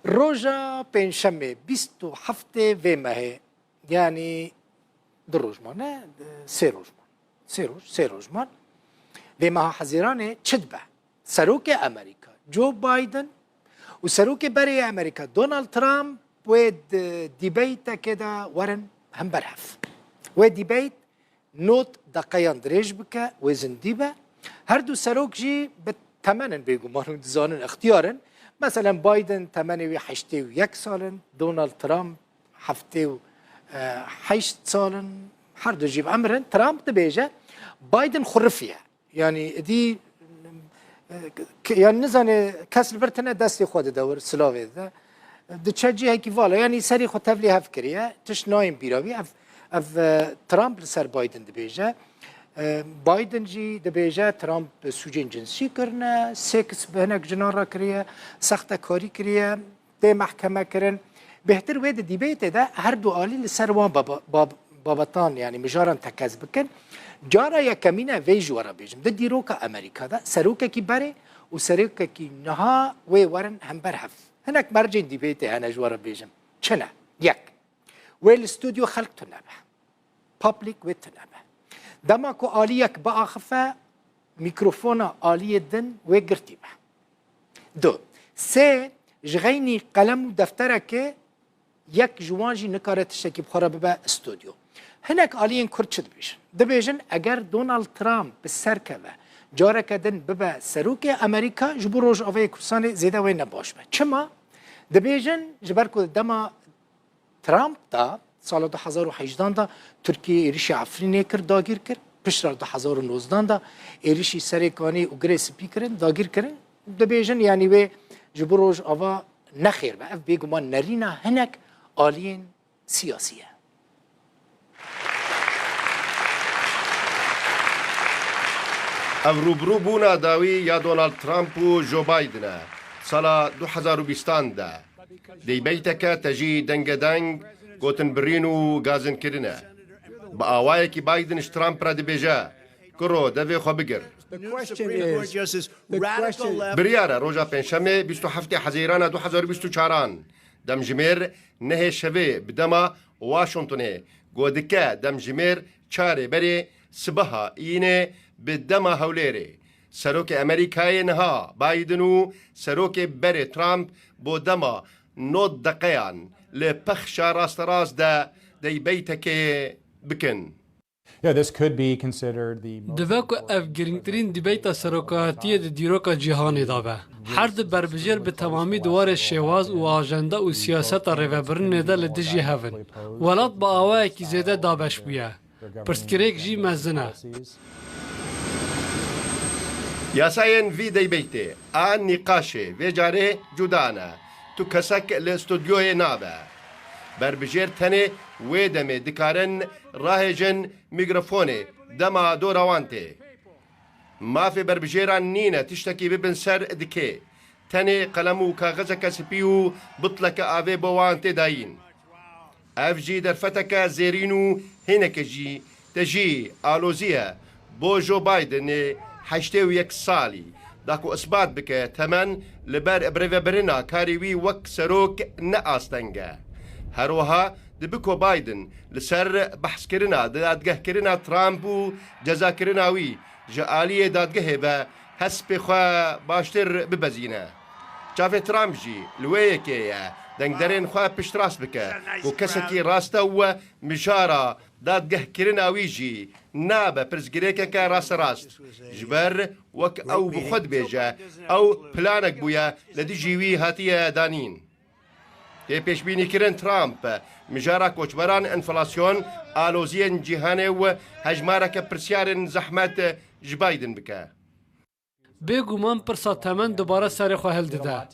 روجا پنجشنبه 27 في ماه يعني دروجمان نه سه روجمان في ماه حزيرانه تشدبه سروك امريكا جو بايدن وسروك بري امريكا دونالد ترامب ود ديبيتا كده ورن هم برحف وديبيت نوت دقيان دريج بك وزن ديبه هردو سروك جي بالثمن بيقو مانو دزانن اختيارن مثلا بايدن 81 سالن دونالد ترامب 78 سالن هر دو جيب امرن ترامب دبيجه بايدن خرفيه يعني دي يعني نزانه كاس البرتنا دستي خود دور سلاوي ده دتشجي هيك فالا يعني سري خو تفلي هفكريه تش نايم بيراوي اف ترامب لسر بايدن دبيجه بايدن جي دبيجه ترامب سوجين جنسي كرنا سكس بهناك جنارا كريه سخته كاري كريه دي محكمه كرن بهتر ويد ديبيت ده هر دو آلي لسر وان بابطان يعني مجارن تكاز بكن جارا يا كمينة في جوارا بيجم ده ديروكا أمريكا ده سروكا كي باري وسروكا كي نها وورن هم برحف هناك مرجين ديبيتي أنا جوارا بيجم شنا يك والاستوديو خلق تنبه بابليك وتنبه دماكو آليك بقى خفا ميكروفونا آلية دن وقرتيبه دو سي جغيني قلم دفترك يك جوانجي نكارت الشكي بخورا ببا استوديو هناك آليين كرتشد بيجن دبيجن اگر دونالد ترامب بالسركبه جارك دن ببا سروك امريكا جبو روج اوه كرساني زيدا وين نباش به چما دبيجن جبركو دما ترامب دا سال 2018 دا تركيا ايريشي عفريني كر داگير كر پشتر 2019 دا ايريشي سريكاني وگري سبيكرن داگير كرن دبيجن يعني وي جبو روج اوه نخير به اف بيگو ما نرينا هناك آليين سياسيه او روبرو بونا داوی یا دونالد ترامپ و جو بایدن سالا 2020 ده دی بیتکه تجی دنگ دنگ گوتن برین و گازن کرنه با آوائه که بایدنش ترامپ را دی بیجه کرو دوی خو بگر بریاره روژا پنجشنبه 27 حزیران 2024 دم جمیر نه شوه بدما واشنطنه گودکه دم جمیر چاره بری سبها اینه بدما هوليري سروك أمريكاي نها بايدنو سروك بري ترامب بودما نوت دقيان لبخشا راست راس دي بيتك بكن. Yeah, this could be considered the دباكو اف گرینگترین دیبیتا سروکاتی دیروکا جهانی دابه. هر د بربجر به تمامی دوار شواز و آجنده و سیاست ریوبرن ده لدجی هفن. ولات با آوائه کی زیده دابش بویه. پرسکریک جی مزنه. ياساين في دي بيتي آن نقاشي في جاري جودانا تو كسك الاستوديو نابا بربجير تاني ويدمي دكارن راهجن ميكروفوني دما دوروانتي ما في بربجيران نينا تشتكي ببن سر دكي تاني قلمو كاغزك سبيو بطلك آفي بوانتي داين افجي درفتك زيرينو هناك جي تجي آلوزيا بو جو بايدن 81 سالي داكو اثبات بك تمن لبر بريفبرنا كاريوي وك سروك نقاستنجا هروها دبكو بايدن لسر بحث كرنا دادگه كرنا ترامب و جزا كرناوي جالية دادگه با هسب خوا باشتر ببزينه شافي ترامب جي لويكي دنگ درين خوا پشتراس بك و كسكي راستا و مجارة دادگه كرناوي جي نابا پرزگریکه راست راست جبر وک او بخود بیجه او پلانک بویا لدی جیوی هاتیه دانین تی پیش بینی کرن ترامپ مجارا کوچبران انفلاسیون آلوزین جیهانه و هجمارک پرسیارن زحمت جبایدن بکه بگو من پرسا تمن دوباره سر خواهل دیده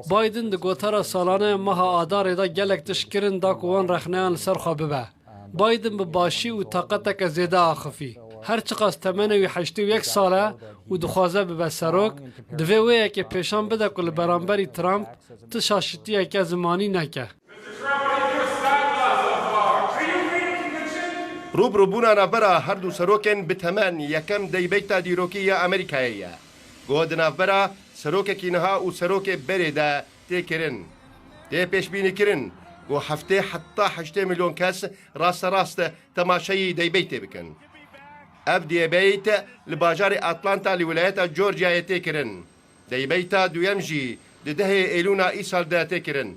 بایدن دو گوتر سالانه مها آدار دا گلک تشکرن دا کوان رخنیان سر خواه ببه بايدن بباشي و طاقتك زيادة آخفي هر چقاس 81 ساله و دخوازه ببه سروک دوه ویه که پیشان بده کل برانبری ترامپ تشاشتیه که زمانی نکه روبرو بونا نافبرا هر دو سروکن بتمن یکم دی بیتا دیروکی امریکاییه گود نافبرا سروک کینها و سروک بری ده تیکرن تێ پێشبینیکردن بۆ هەفتەی حتا 8 ملیۆن کەس ڕاستە تەماشەی دەیبەی تێ بکەن. ئەف دێبیت لە باژاری ئاتلانتا لە ویلایەتە جۆرجیایە تێکردن. دەیبەیتە دوێم ژی ددەهەیە ئێلونا ئیسالدا تێکردن.